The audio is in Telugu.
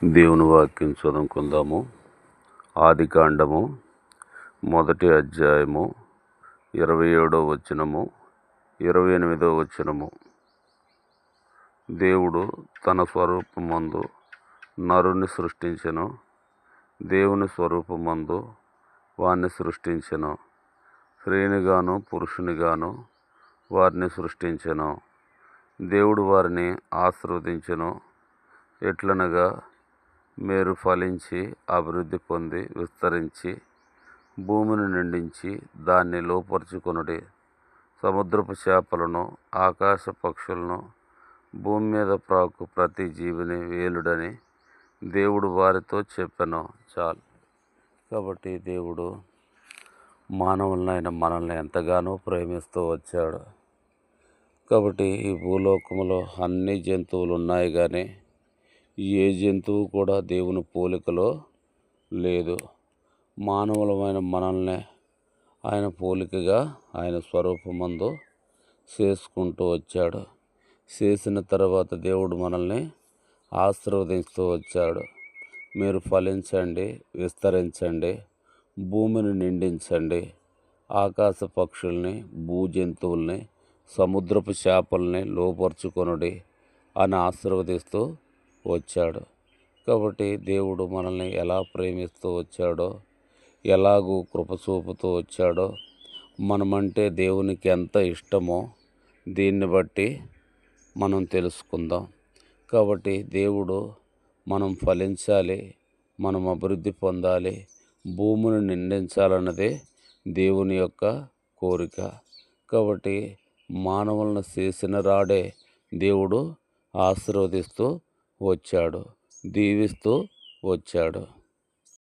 దేవుని వాక్యం చదువుకుందాము. ఆదికాండము 1వ అధ్యాయము 27వ వచనము 28వ వచనము. దేవుడు తన స్వరూపమందు నరుని సృష్టించెను, దేవుని స్వరూపమందు వారిని సృష్టించెను, స్త్రీనిగాను పురుషునిగాను వారిని సృష్టించెను. దేవుడు వారిని ఆశీర్వదించెను, ఎట్లనగా మీరు ఫలించి అభివృద్ధి పొంది విస్తరించి భూమిని నిండించి దాన్ని లోపరుచుకొనుడి. సముద్రపు చేపలను ఆకాశ పక్షులను భూమి మీద ప్రాకు ప్రతి జీవిని వేలుడని దేవుడు వారితో చెప్పెను. చాలు. కాబట్టి దేవుడు మానవులైన మనల్ని ఎంతగానో ప్రేమిస్తూ వచ్చాడు. కాబట్టి ఈ భూలోకంలో అన్ని జంతువులు ఉన్నాయి, కానీ ఏ జంతువు కూడా దేవుని పోలికలో లేదు. మానవులమైన మనల్ని ఆయన పోలికగా ఆయన స్వరూపమందు చేసుకుంటూ వచ్చాడు. చేసిన తర్వాత దేవుడు మనల్ని ఆశీర్వదిస్తూ వచ్చాడు. మీరు ఫలించండి, విస్తరించండి, భూమిని నిండించండి, ఆకాశ పక్షుల్ని, భూజంతువుల్ని, సముద్రపు చేపల్ని లోపరుచుకొనుడి అని ఆశీర్వదిస్తూ వచ్చాడు. కాబట్టి దేవుడు మనల్ని ఎలా ప్రేమిస్తూ వచ్చాడో, ఎలాగూ కృప చూపుతూ వచ్చాడో, మనమంటే దేవునికి ఎంత ఇష్టమో దీన్ని బట్టి మనం తెలుసుకుందాం. కాబట్టి దేవుడు మనం ఫలించాలి, మనం అభివృద్ధి పొందాలి, భూమిని నిండించాలన్నదే దేవుని యొక్క కోరిక. కాబట్టి మానవులను చేసిన రాడే దేవుడు ఆశీర్వదిస్తూ వచ్చాడు, దీవిస్తూ వచ్చాడు.